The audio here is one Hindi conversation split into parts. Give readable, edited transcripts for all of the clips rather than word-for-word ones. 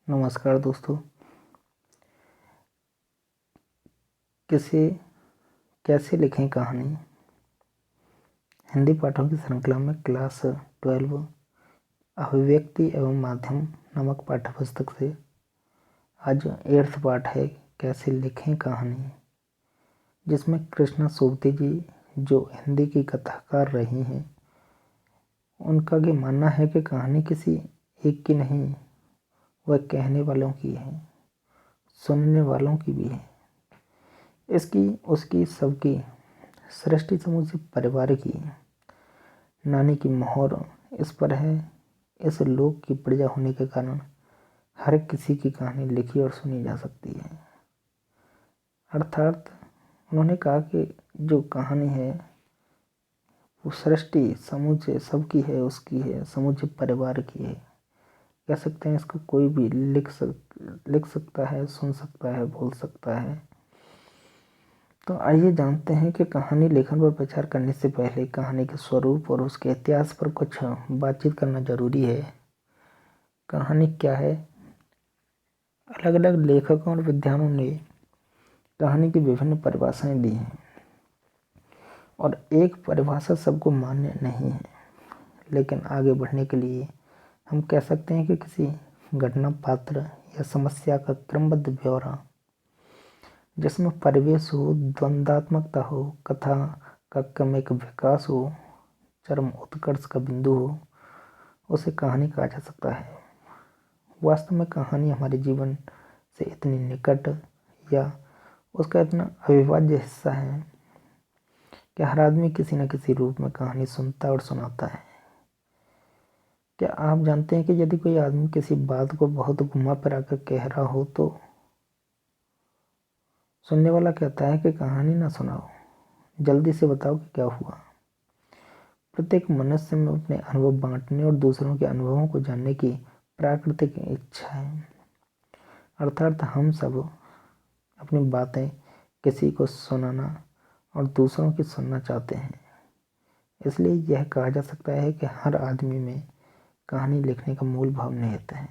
नमस्कार दोस्तों। किसे कैसे लिखें कहानी हिंदी पाठों की श्रृंखला में क्लास 12 अभिव्यक्ति एवं माध्यम नामक पाठ्य पुस्तक से आज 8th पाठ है कैसे लिखें कहानी, जिसमें कृष्णा सोबती जी जो हिंदी की कथाकार रही हैं उनका ये मानना है कि कहानी किसी एक की नहीं, वह कहने वालों की है, सुनने वालों की भी है। इसकी उसकी सबकी सृष्टि समूचे परिवार की नानी की मोहर इस पर है। इस लोक की प्रजा होने के कारण हर किसी की कहानी लिखी और सुनी जा सकती है। अर्थात उन्होंने कहा कि जो कहानी है वो सृष्टि समूचे सबकी है, उसकी है, समूचे परिवार की है। कह सकते हैं इसको कोई भी लिख सकता है, सुन सकता है, बोल सकता है। तो आइए जानते हैं कि कहानी लेखन पर विचार करने से पहले कहानी के स्वरूप और उसके इतिहास पर कुछ बातचीत करना जरूरी है। कहानी क्या है? अलग अलग लेखकों और विद्वानों ने कहानी की विभिन्न परिभाषाएं दी हैं और एक परिभाषा सबको मान्य नहीं है, लेकिन आगे बढ़ने के लिए हम कह सकते हैं कि किसी घटना, पात्र या समस्या का क्रमबद्ध ब्यौरा जिसमें परिवेश हो, द्वंद्वात्मकता हो, कथा का क्रमिक विकास हो, चरम उत्कर्ष का बिंदु हो, उसे कहानी कहा जा सकता है। वास्तव में कहानी हमारे जीवन से इतनी निकट या उसका इतना अविभाज्य हिस्सा है कि हर आदमी किसी न किसी रूप में कहानी सुनता और सुनाता है। क्या आप जानते हैं कि यदि कोई आदमी किसी बात को बहुत घुमा फिरा कर कह रहा हो तो सुनने वाला कहता है कि कहानी ना सुनाओ, जल्दी से बताओ कि क्या हुआ। प्रत्येक मनुष्य में अपने अनुभव बांटने और दूसरों के अनुभवों को जानने की प्राकृतिक इच्छा है। अर्थात हम सब अपनी बातें किसी को सुनाना और दूसरों की सुनना चाहते हैं। इसलिए यह कहा जा सकता है कि हर आदमी में कहानी लिखने का मूल भाव निहित है।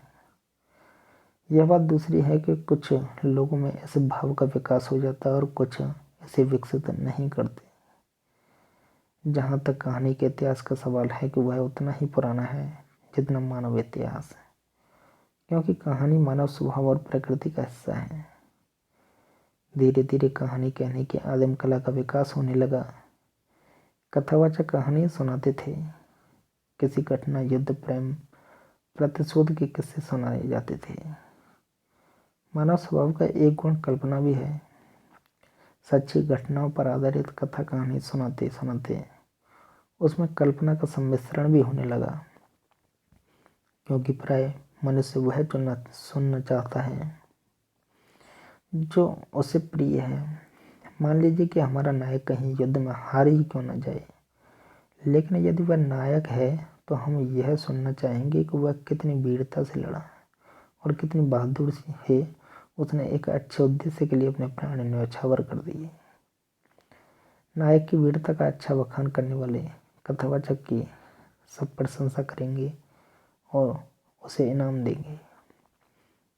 यह बात दूसरी है कि कुछ लोगों में ऐसे भाव का विकास हो जाता है और कुछ इसे विकसित नहीं करते। जहाँ तक कहानी के इतिहास का सवाल है कि वह उतना ही पुराना है जितना मानव इतिहास है, क्योंकि कहानी मानव स्वभाव और प्रकृति का हिस्सा है। धीरे धीरे कहानी कहने की आदिम कला का विकास होने लगा। कथावाचक कहानी सुनाते थे। किसी घटना, युद्ध, प्रेम, प्रतिशोध के किस्से सुनाए जाते थे। मानव स्वभाव का एक गुण कल्पना भी है। सच्ची घटनाओं पर आधारित कथा कहानी सुनाते सुनाते उसमें कल्पना का सम्मिश्रण भी होने लगा, क्योंकि प्राय मनुष्य वह सुनना चाहता है जो उसे प्रिय है। मान लीजिए कि हमारा नायक कहीं युद्ध में हार ही क्यों न जाए, लेकिन यदि वह नायक है तो हम यह सुनना चाहेंगे कि वह कितनी वीरता से लड़ा और कितनी बहादुर है, उसने एक अच्छे उद्देश्य के लिए अपने प्राण न्यौछावर कर दिए। नायक की वीरता का अच्छा बखान करने वाले कथावाचक की सब प्रशंसा करेंगे और उसे इनाम देंगे।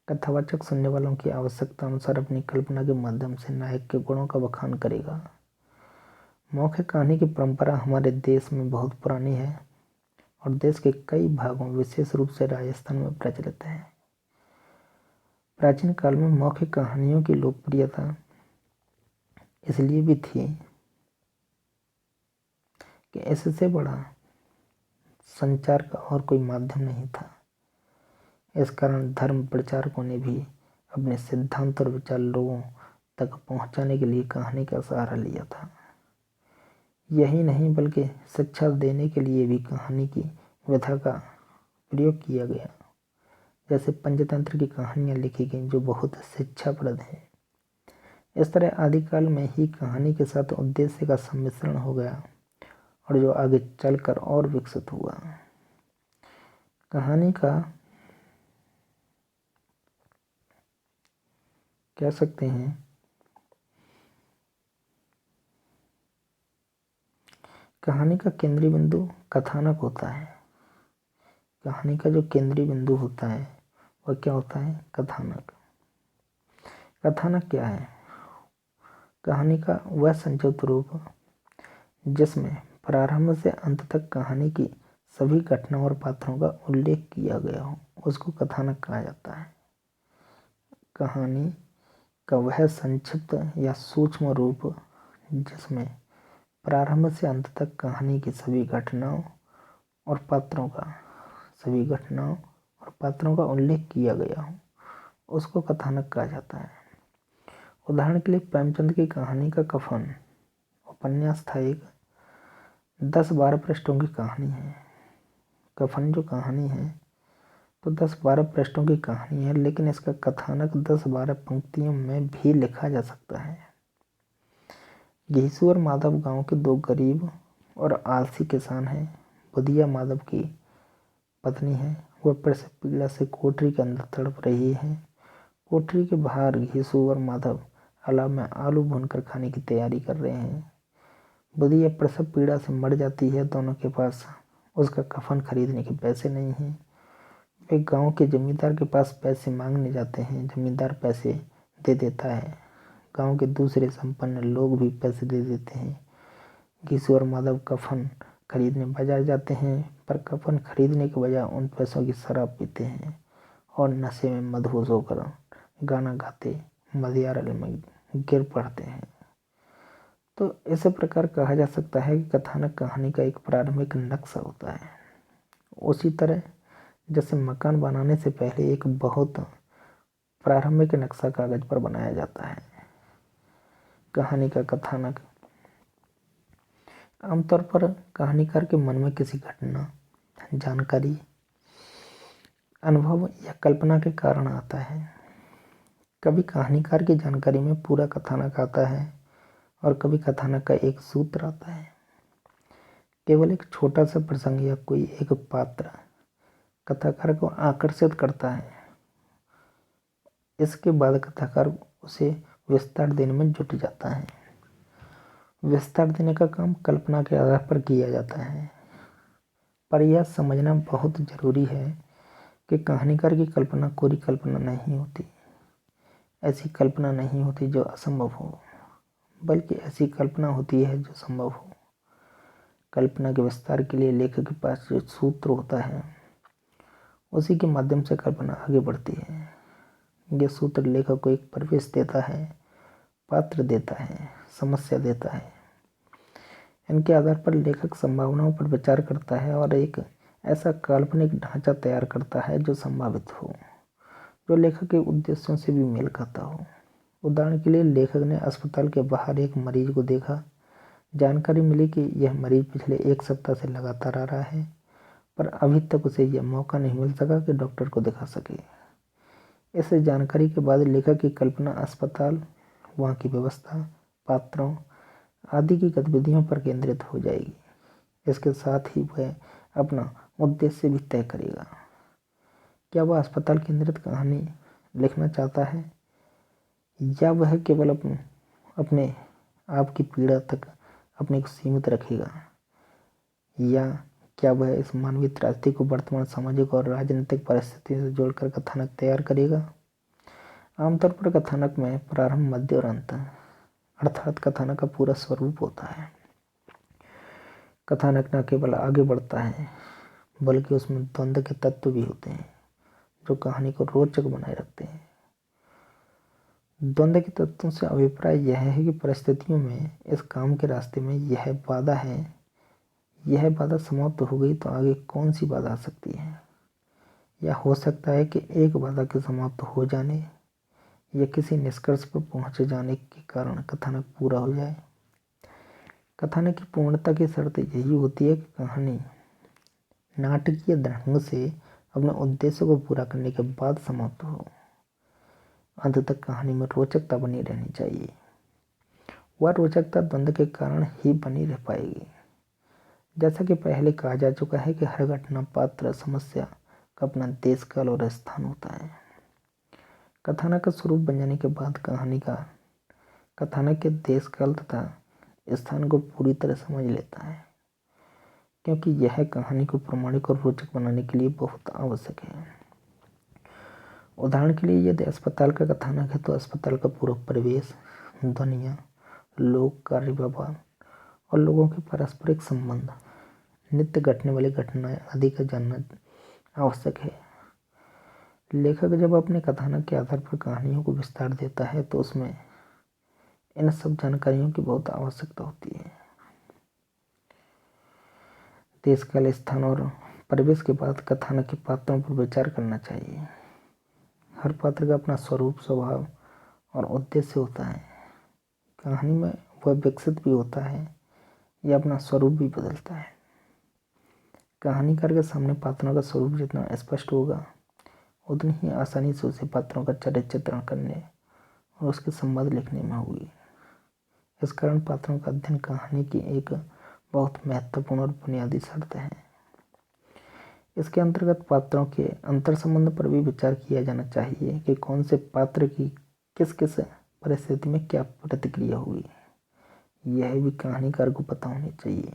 कथावाचक सुनने वालों की आवश्यकता अनुसार अपनी कल्पना के माध्यम से नायक के गुणों का बखान करेगा। मौखिक कहानी की परंपरा हमारे देश में बहुत पुरानी है और देश के कई भागों, विशेष रूप से राजस्थान में प्रचलित है। प्राचीन काल में मौखिक कहानियों की लोकप्रियता इसलिए भी थी कि इससे बड़ा संचार का और कोई माध्यम नहीं था। इस कारण धर्म प्रचारकों ने भी अपने सिद्धांत और विचार लोगों तक पहुंचाने के लिए कहानी का सहारा लिया था। यही नहीं बल्कि शिक्षा देने के लिए भी कहानी की विधा का प्रयोग किया गया। जैसे पंचतंत्र की कहानियाँ लिखी गई जो बहुत शिक्षाप्रद हैं। इस तरह आदिकाल में ही कहानी के साथ उद्देश्य का सम्मिश्रण हो गया और जो आगे चलकर और विकसित हुआ। कहानी का कह सकते हैं कहानी का केंद्रीय बिंदु कथानक होता है। कहानी का जो केंद्रीय बिंदु होता है वह क्या होता है? कथानक। कथानक क्या है? कहानी का वह संक्षिप्त रूप जिसमें प्रारंभ से अंत तक कहानी की सभी घटनाओं और पात्रों का उल्लेख किया गया हो, उसको कथानक कहा जाता है। कहानी का वह संक्षिप्त या सूक्ष्म रूप जिसमें प्रारंभ से अंत तक कहानी की सभी घटनाओं और पात्रों का उल्लेख किया गया हो, उसको कथानक कहा जाता है। उदाहरण के लिए प्रेमचंद की कहानी का कफन उपन्यास था एक 10-12 पृष्ठों की कहानी है। कफन जो कहानी है तो 10-12 पृष्ठों की कहानी है, लेकिन इसका कथानक 10-12 पंक्तियों में भी लिखा जा सकता है। घीसू और माधव गांव के दो गरीब और आलसी किसान हैं। बुधिया माधव की पत्नी है, वह प्रसव पीड़ा से कोठरी के अंदर तड़प रही है। कोठरी के बाहर घीसू और माधव अलाव में आलू भूनकर खाने की तैयारी कर रहे हैं। बुधिया प्रसव पीड़ा से मर जाती है। दोनों के पास उसका कफन खरीदने के पैसे नहीं हैं। वे गांव के जमींदार के पास पैसे मांगने जाते हैं। जमींदार पैसे दे देता है। गांव के दूसरे संपन्न लोग भी पैसे दे देते हैं। घीसू और माधव कफन खरीदने बाजार जाते हैं, पर कफन खरीदने के बजाय उन पैसों की शराब पीते हैं और नशे में मदहोश होकर गाना गाते मदियारे में गिर पड़ते हैं। तो इस प्रकार कहा जा सकता है कि कथानक कहानी का एक प्रारंभिक नक्शा होता है। उसी तरह जैसे मकान बनाने से पहले एक बहुत प्रारंभिक नक्शा कागज पर बनाया जाता है, कहानी का कथानक आमतौर पर कहानीकार के मन में किसी घटना, जानकारी, अनुभव या कल्पना के कारण आता है। कभी कहानीकार की जानकारी में पूरा कथानक आता है और कभी कथानक का एक सूत्र आता है। केवल एक छोटा सा प्रसंग या कोई एक पात्र कथाकार को आकर्षित करता है। इसके बाद कथाकार उसे विस्तार देने में जुट जाता है। विस्तार देने का काम कल्पना के आधार पर किया जाता है, पर यह समझना बहुत जरूरी है कि कहानीकार की कल्पना कोरी कल्पना नहीं होती। ऐसी कल्पना नहीं होती जो असंभव हो, बल्कि ऐसी कल्पना होती है जो संभव हो। कल्पना के विस्तार के लिए लेखक के पास जो सूत्र होता है, उसी के माध्यम से कल्पना आगे बढ़ती है। यह सूत्र लेखक को एक परिवेश देता है, पात्र देता है, समस्या देता है। इनके आधार पर लेखक संभावनाओं पर विचार करता है और एक ऐसा काल्पनिक ढांचा तैयार करता है जो संभावित हो, जो लेखक के उद्देश्यों से भी मेल खाता हो। उदाहरण के लिए लेखक ने अस्पताल के बाहर एक मरीज को देखा। जानकारी मिली कि यह मरीज पिछले 1 सप्ताह से लगातार आ रहा है, पर अभी तक उसे यह मौका नहीं मिल सका कि डॉक्टर को दिखा सके। इस जानकारी के बाद लेखक की कल्पना अस्पताल, वहाँ की व्यवस्था, पात्रों आदि की गतिविधियों पर केंद्रित हो जाएगी। इसके साथ ही वह अपना उद्देश्य भी तय करेगा। क्या वह अस्पताल केंद्रित कहानी लिखना चाहता है, या वह केवल अपने आप की पीड़ा तक अपने को सीमित रखेगा, या क्या वह इस मानवीय त्रासदी को वर्तमान सामाजिक और राजनीतिक परिस्थितियों से जोड़कर कथानक तैयार करेगा। आमतौर पर कथानक में प्रारंभ, मध्य और अंत अर्थात कथानक का पूरा स्वरूप होता है। कथानक न केवल आगे बढ़ता है, बल्कि उसमें द्वंद्व के तत्व भी होते हैं जो कहानी को रोचक बनाए रखते हैं। द्वंद्व के तत्वों से अभिप्राय यह है कि परिस्थितियों में इस काम के रास्ते में यह बाधा है, यह बाधा समाप्त हो गई तो आगे कौन सी बाधा आ सकती है, या हो सकता है कि एक बाधा के समाप्त हो जाने या किसी निष्कर्ष पर पहुंच जाने के कारण कथानक पूरा हो जाए। कथानक की पूर्णता की शर्त यही होती है कि कहानी नाटकीय ढंग से अपने उद्देश्य को पूरा करने के बाद समाप्त हो। अंत तक कहानी में रोचकता बनी रहनी चाहिए। वह रोचकता द्वंद्व के कारण ही बनी रह पाएगी। जैसा कि पहले कहा जा चुका है कि हर घटना, पात्र, समस्या का अपना देश, काल और स्थान होता है। कथानक का स्वरूप बन जाने के बाद कथानक के देश, काल तथा स्थान को पूरी तरह समझ लेता है, क्योंकि यह कहानी को प्रामाणिक और रोचक बनाने के लिए बहुत आवश्यक है। उदाहरण के लिए यदि अस्पताल का कथानक है तो अस्पताल का पूरा परिवेश, ध्वनियाँ, लोग, कार्य व्यवहार और लोगों के पारस्परिक संबंध, नित्य घटने वाली घटनाएं आदि का जानना आवश्यक है। लेखक जब अपने कथानक के आधार पर कहानियों को विस्तार देता है तो उसमें इन सब जानकारियों की बहुत आवश्यकता होती है। देश, काल, स्थान और परिवेश के बाद कथानक के पात्रों पर विचार करना चाहिए। हर पात्र का अपना स्वरूप, स्वभाव और उद्देश्य होता है। कहानी में वह विकसित भी होता है या अपना स्वरूप भी बदलता है। कहानीकार के सामने पात्रों का स्वरूप जितना स्पष्ट होगा उतनी ही आसानी से उसे पात्रों का चरित्र चित्रण करने और उसके संवाद लिखने में होगी। इस कारण पात्रों का अध्ययन कहानी की एक बहुत महत्वपूर्ण और बुनियादी शर्त है। इसके अंतर्गत पात्रों के अंतर संबंध पर भी विचार किया जाना चाहिए कि कौन से पात्र की किस किस परिस्थिति में क्या प्रतिक्रिया होगी। यह भी कहानीकार को पता होनी चाहिए।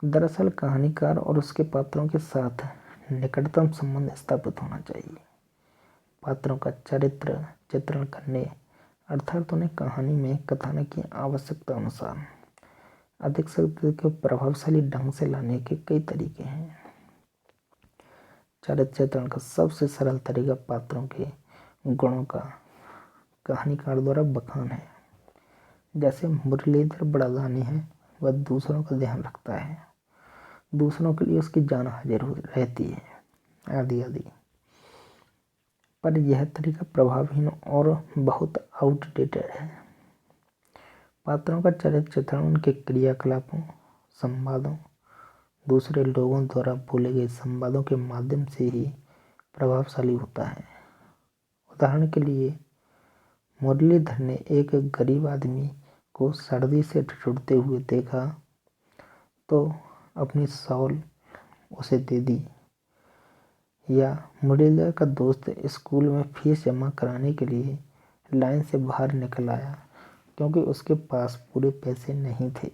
दरअसल कहानीकार और उसके पात्रों के साथ निकटतम संबंध स्थापित होना चाहिए। पात्रों का चरित्र चित्रण करने अर्थात उन्हें कहानी में कथानक की आवश्यकता अनुसार अधिक से अधिक प्रभावशाली ढंग से लाने के कई तरीके हैं। चरित्र चित्रण का सबसे सरल तरीका पात्रों के गुणों का कहानीकार द्वारा बखान है। जैसे मुरलीधर बड़ा दानी है, वह दूसरों का ध्यान रखता है, दूसरों के लिए उसकी जान हाजिर रहती है, आदि आदि। पर यह तरीका प्रभावहीन और बहुत आउटडेटेड है। पात्रों का चरित्र चित्रण उनके क्रियाकलापों, संवादों, दूसरे लोगों द्वारा बोले गए संवादों के माध्यम से ही प्रभावशाली होता है। उदाहरण के लिए मुरलीधर ने एक गरीब आदमी को सर्दी से ठिठुरते हुए देखा तो अपनी शॉल उसे दे दी। या मुरलीधर का दोस्त स्कूल में फीस जमा कराने के लिए लाइन से बाहर निकल आया क्योंकि उसके पास पूरे पैसे नहीं थे।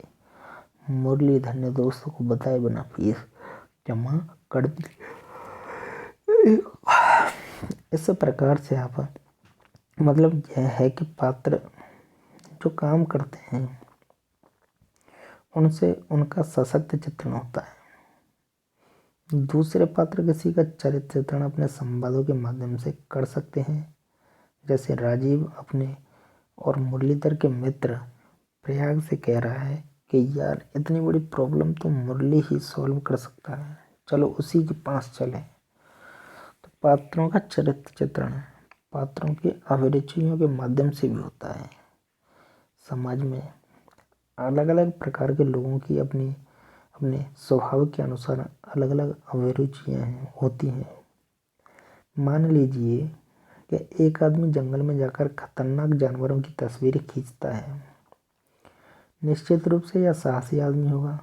मुरलीधर ने दोस्तों को बताए बिना फीस जमा कर दी। इस प्रकार से आप मतलब यह है कि पात्र जो काम करते हैं उनसे उनका सशक्त चित्रण होता है। दूसरे पात्र किसी का चरित्र चित्रण अपने संवादों के माध्यम से कर सकते हैं। जैसे राजीव अपने और मुरलीधर के मित्र प्रयाग से कह रहा है कि यार इतनी बड़ी प्रॉब्लम तो मुरली ही सॉल्व कर सकता है, चलो उसी के पास चलें। तो पात्रों का चरित्र चित्रण पात्रों की अभिरुचियों के माध्यम से भी होता है। समाज में अलग अलग प्रकार के लोगों की अपनी अपने स्वभाव के अनुसार अलग अलग अभिरुचियाँ होती हैं। मान लीजिए कि एक आदमी जंगल में जाकर खतरनाक जानवरों की तस्वीरें खींचता है, निश्चित रूप से यह साहसी आदमी होगा।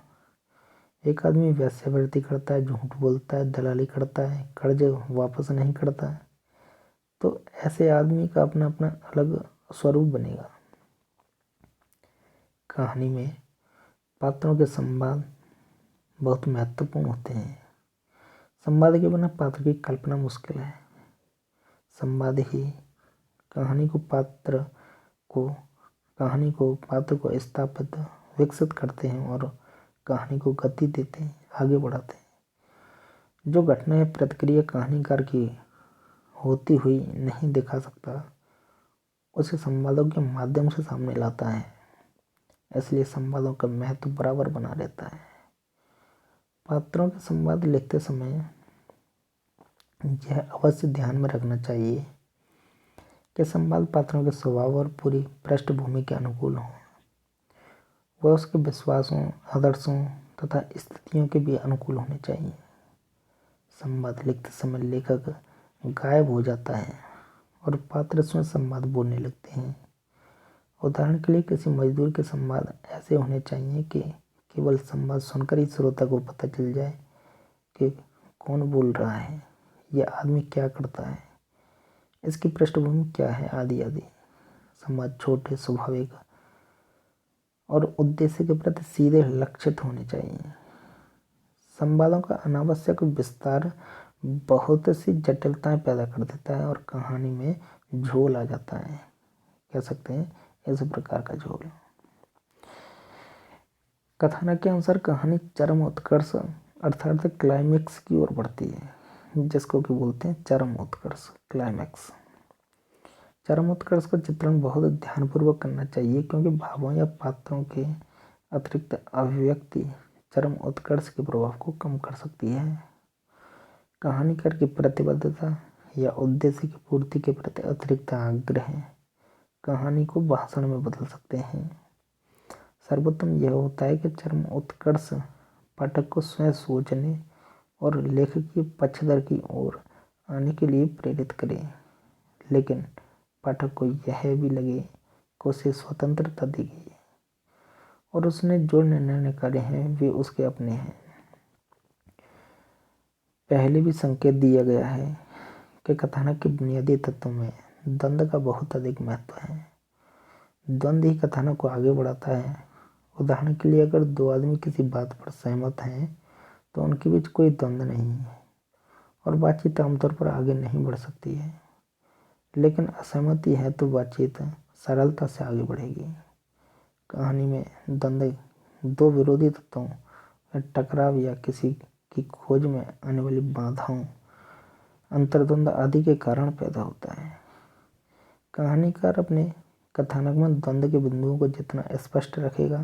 एक आदमी वेश्यावृत्ति करता है, झूठ बोलता है, दलाली करता है, कर्ज वापस नहीं करता है, तो ऐसे आदमी का अपना अपना अलग स्वरूप बनेगा। कहानी में पात्रों के संवाद बहुत महत्वपूर्ण होते हैं। संवाद के बिना पात्र की कल्पना मुश्किल है। संवाद ही कहानी को पात्र को स्थापित विकसित करते हैं और कहानी को गति देते हैं, आगे बढ़ाते हैं। जो घटना या प्रतिक्रिया कहानीकार की होती हुई नहीं दिखा सकता उसे संवादों के माध्यम से सामने लाता है। इसलिए संवादों का महत्व बराबर बना रहता है। पात्रों के संवाद लिखते समय यह अवश्य ध्यान में रखना चाहिए कि संवाद पात्रों के स्वभाव और पूरी पृष्ठभूमि के अनुकूल हों। वह उसके विश्वासों, आदर्शों तथा स्थितियों के भी अनुकूल होने चाहिए। संवाद लिखते समय लेखक गायब हो जाता है और पात्र स्वयं संवाद बोलने लगते हैं। उदाहरण के लिए किसी मजदूर के संवाद ऐसे होने चाहिए कि केवल संवाद सुनकर ही श्रोता को पता चल जाए कि कौन बोल रहा है, यह आदमी क्या करता है, इसकी पृष्ठभूमि क्या है, आदि आदि। संवाद छोटे, स्वाभाविक और उद्देश्य के प्रति सीधे लक्षित होने चाहिए। संवादों का अनावश्यक विस्तार बहुत सी जटिलताएं पैदा कर देता है और कहानी में झोल आ जाता है, कह सकते हैं इस प्रकार का झोल। कथानक के अनुसार कहानी चरम उत्कर्ष अर्थात क्लाइमेक्स की ओर बढ़ती है, जिसको कि बोलते हैं चरम उत्कर्ष, क्लाइमेक्स। चरम उत्कर्ष का चित्रण बहुत ध्यानपूर्वक करना चाहिए, क्योंकि भावों या पात्रों के अतिरिक्त अभिव्यक्ति चरम उत्कर्ष के प्रभाव को कम कर सकती है। कहानीकार की प्रतिबद्धता या उद्देश्य की पूर्ति के प्रति अतिरिक्त आग्रह कहानी को भाषण में बदल सकते हैं। सर्वोत्तम यह होता है कि चरम उत्कर्ष पाठक को स्वयं सोचने और लेखक की पक्षधर की ओर आने के लिए प्रेरित करे, लेकिन पाठक को यह भी लगे कि उसे स्वतंत्रता दी गई है और उसने जो निर्णय निकाले हैं वे उसके अपने हैं। पहले भी संकेत दिया गया है कि कथानक के बुनियादी तत्वों में द्वंद्व का बहुत अधिक महत्व है। द्वंद्व ही कथानक को आगे बढ़ाता है। उदाहरण के लिए अगर दो आदमी किसी बात पर सहमत हैं तो उनके बीच कोई द्वंद्व नहीं है और बातचीत आमतौर पर आगे नहीं बढ़ सकती है। लेकिन असहमति है तो बातचीत सरलता से आगे बढ़ेगी। कहानी में द्वंद्व दो विरोधी तत्वों में टकराव या किसी की खोज में आने वाली बाधाओं, अंतर्द्वंद आदि के कारण पैदा होता है। कहानीकार अपने कथानक में द्वंद्व के बिंदुओं को जितना स्पष्ट रखेगा,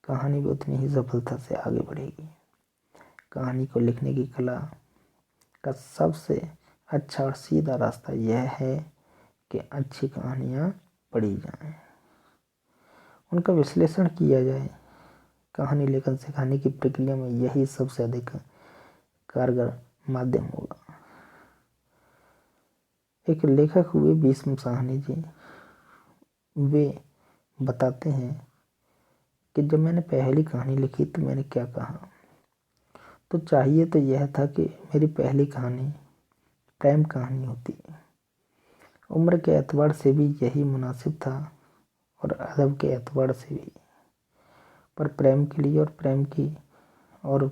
कहानी भी उतनी ही सफलता से आगे बढ़ेगी। कहानी को लिखने की कला का सबसे अच्छा और सीधा रास्ता यह है कि अच्छी कहानियाँ पढ़ी जाएं, उनका विश्लेषण किया जाए। कहानी लेखन सिखाने की प्रक्रिया में यही सबसे अधिक कारगर माध्यम होगा। एक लेखक हुए भीष्म साहनी जी, वे बताते हैं कि जब मैंने पहली कहानी लिखी तो मैंने क्या कहा, तो चाहिए तो यह था कि मेरी पहली कहानी प्रेम कहानी होती। उम्र के एतबार से भी यही मुनासिब था और अदब के एतबार से भी, पर प्रेम के लिए और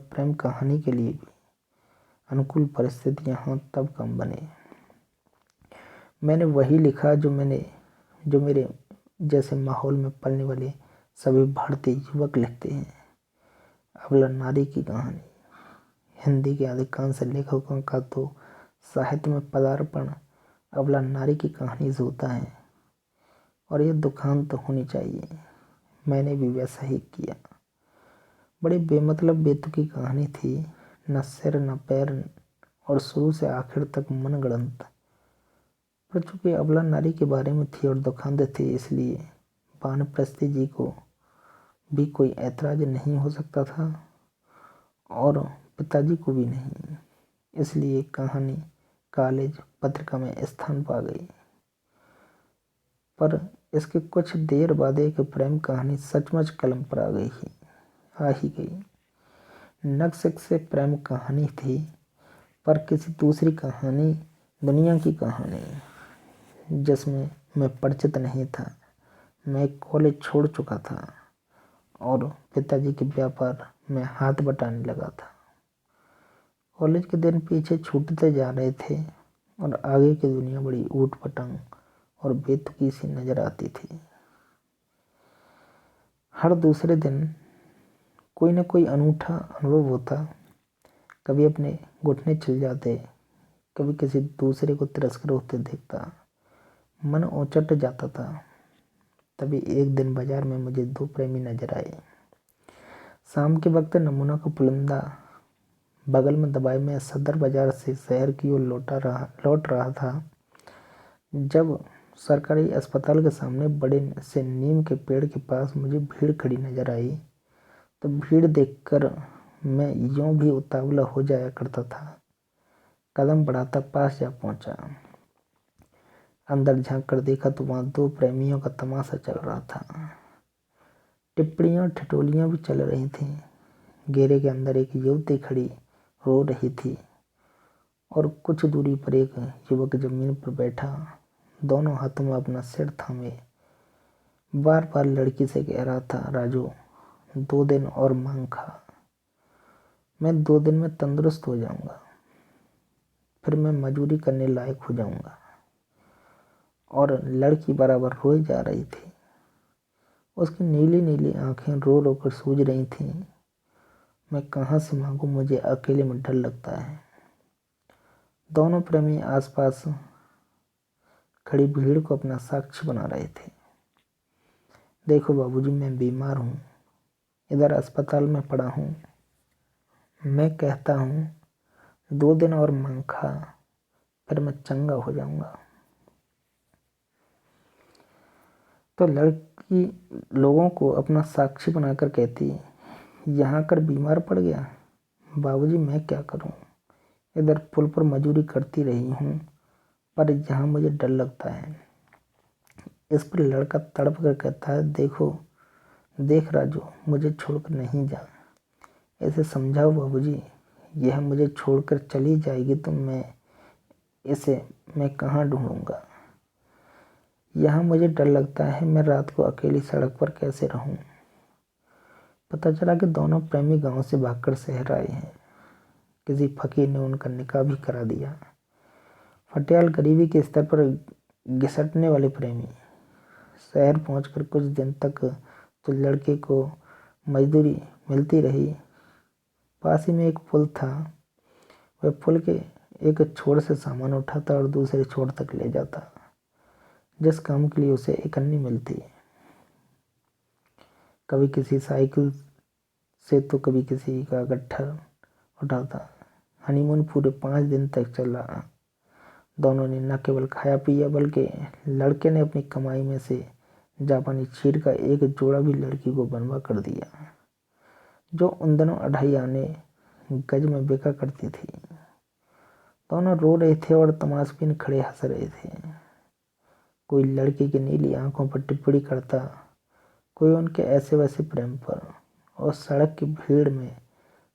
प्रेम कहानी के लिए भी अनुकूल परिस्थितियाँ तब कम बने। मैंने वही लिखा जो मेरे जैसे माहौल में पलने वाले सभी भारतीय युवक लिखते हैं। अबला नारी की कहानी। हिंदी के अधिकांश लेखकों का तो साहित्य में पदार्पण अबला नारी की कहानी से होता है और यह दुखांत तो होनी चाहिए। मैंने भी वैसा ही किया। बड़ी बेमतलब बेतुकी कहानी थी, न सिर न पैर और शुरू से आखिर तक मनगढ़ंत, पर चूंकि अबला नारी के बारे में थी और दुखांत थी, इसलिए वानप्रस्थी जी को भी कोई ऐतराज नहीं हो सकता था और पिताजी को भी नहीं। इसलिए कहानी कॉलेज पत्रिका में स्थान पा गई। पर इसके कुछ देर बाद एक प्रेम कहानी सचमुच कलम पर आ ही गई। नक्शक से प्रेम कहानी थी, पर किसी दूसरी कहानी, दुनिया की कहानी जिसमें मैं परिचित नहीं था। मैं कॉलेज छोड़ चुका था और पिताजी के व्यापार में हाथ बटाने लगा था। कॉलेज के दिन पीछे छूटते जा रहे थे और आगे की दुनिया बड़ी ऊट पटांग और बेतुकी सी नजर आती थी। हर दूसरे दिन कोई न कोई अनूठा अनुभव होता। कभी अपने घुटने छिल जाते, कभी किसी दूसरे को तिरस्कार होते देखता, मन औचट जाता था। तभी एक दिन बाजार में मुझे दो प्रेमी नजर आए। शाम के वक्त नमूना का पुलिंदा बगल में दबाए मैं सदर बाजार से शहर की ओर लौट रहा था, जब सरकारी अस्पताल के सामने बड़े से नीम के पेड़ के पास मुझे भीड़ खड़ी नजर आई। तो भीड़ देखकर मैं यूं भी उतावला हो जाया करता था। कदम बढ़ाता पास जा पहुंचा। अंदर झांक कर देखा तो वहां दो प्रेमियों का तमाशा चल रहा था। टिप्पणियां ठिठोलियां भी चल रही थीं। घेरे के अंदर एक युवती खड़ी रो रही थी और कुछ दूरी पर एक युवक जमीन पर बैठा, दोनों हाथों में अपना सिर थामे बार बार लड़की से कह रहा था, राजू 2 दिन और मांग खा, मैं 2 दिन में तंदुरुस्त हो जाऊंगा। फिर मैं मजूरी करने लायक हो जाऊंगा। और लड़की बराबर रोए जा रही थी। उसकी नीली नीली आंखें रो रो कर सूझ रही थीं। मैं कहाँ से मांगू, मुझे अकेले में डर लगता है। दोनों प्रेमी आसपास खड़ी भीड़ को अपना साक्षी बना रहे थे। देखो बाबूजी, मैं बीमार हूँ, इधर अस्पताल में पड़ा हूँ। मैं कहता हूँ 2 दिन और मांग खा, फिर मैं चंगा हो जाऊंगा। तो लड़की लोगों को अपना साक्षी बनाकर कहती, यहाँ कर बीमार पड़ गया। बाबूजी मैं क्या करूँ, इधर पुल पर मजूरी करती रही हूँ, पर यहाँ मुझे डर लगता है। इस पर लड़का तड़प कर कहता है, देख राजू, मुझे छोड़कर नहीं जा। ऐसे समझाओ बाबूजी, यह मुझे छोड़कर चली जाएगी तो मैं कहाँ ढूंढूंगा। यहाँ मुझे डर लगता है, मैं रात को अकेली सड़क पर कैसे रहूं। पता चला कि दोनों प्रेमी गांव से भागकर शहर आए हैं। किसी फकीर ने उनका निकाह भी करा दिया। फटियाल गरीबी के स्तर पर घिसटने वाले प्रेमी शहर पहुंचकर कुछ दिन तक तो लड़के को मजदूरी मिलती रही। पास ही में एक पुल था। वह पुल के एक छोर से सामान उठाता और दूसरे छोर तक ले जाता, जिस काम के लिए उसे एक अन्नी मिलती। कभी किसी साइकिल से तो कभी किसी का गट्ठर उठाता। हनीमून पूरे 5 दिन तक चला। दोनों ने न केवल खाया पिया, बल्कि लड़के ने अपनी कमाई में से जापानी चीड़ का एक जोड़ा भी लड़की को बनवा कर दिया, जो उन दिनों 2.5 आने गज में बिका करती थी। दोनों रो रहे थे और तमाशबीन खड़े हंस रहे थे। कोई लड़की की नीली आंखों पर टिप्पणी करता, कोई उनके ऐसे वैसे प्रेम पर। और सड़क की भीड़ में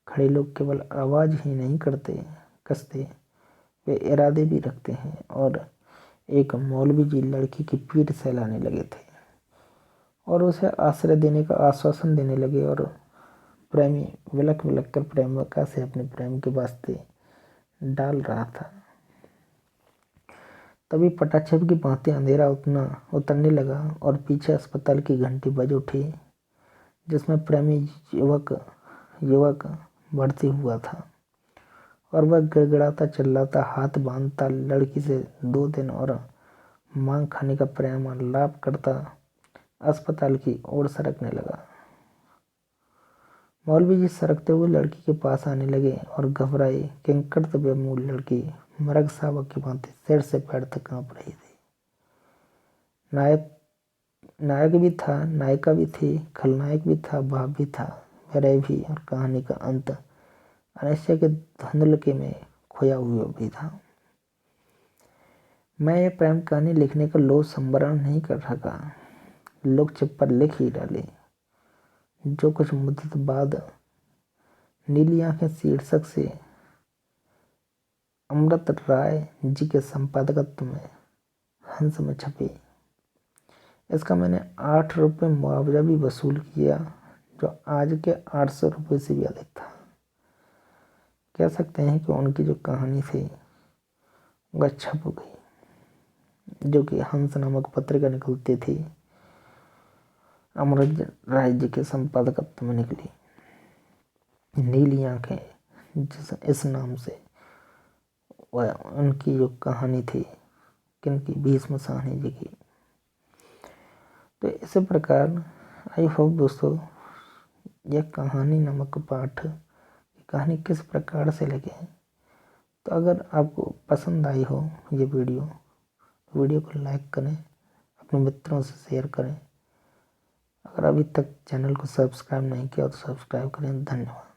खड़े लोग केवल आवाज़ ही नहीं कसते, वे इरादे भी रखते हैं। और एक मौलवी जी लड़की की पीठ सहलाने लगे थे और उसे आश्रय देने का आश्वासन देने लगे। और प्रेमी विलक विलक कर प्रेमिका से अपने प्रेम के वास्ते डाल रहा था। तभी पटाक्षेप की भांति अंधेरा उतरने लगा और पीछे अस्पताल की घंटी बज उठी, जिसमें प्रेमी युवक भर्ती हुआ था। और वह गिड़गिड़ाता चिल्लाता, हाथ बांधता, लड़की से 2 दिन और मांग खाने का प्रेमालाप करता अस्पताल की ओर सरकने लगा। मौलवी जी सरकते हुए लड़की के पास आने लगे और घबराई किंकरतव्य मूल लड़की मृग शावक की भांति सिर से पैर तक कांप रही थी। नायक भी था, नायिका भी थी, खलनायक भी था, भाव भी था, विरह भी, और कहानी का अंत अनिश्चय के धुंधलके में खोया हुआ भी था। मैं यह प्रेम कहानी लिखने का लोभ संवरण नहीं कर सका। लोग चिप पर लिख ही डाले। जो कुछ मुद्दत बाद नीली आंखें शीर्षक से अमृत राय जी के संपादकत्व में हंस में छपी। इसका मैंने 8 रुपये मुआवजा भी वसूल किया, जो आज के 800 रुपये से भी अधिक था। कह सकते हैं कि उनकी जो कहानी थी वह छप गई, जो कि हंस नामक पत्रिका निकलती थी, अमृत राय जी के संपादकत्व में निकली। नीली आंखें इस नाम से वह उनकी जो कहानी थी, किनकी, भीष्म साहनी जी की। तो इसी प्रकार आई होप दोस्तों यह कहानी नामक पाठ, कहानी किस प्रकार से लगे। तो अगर आपको पसंद आई हो ये वीडियो को लाइक करें, अपने मित्रों से शेयर करें। अगर अभी तक चैनल को सब्सक्राइब नहीं किया तो सब्सक्राइब करें। धन्यवाद।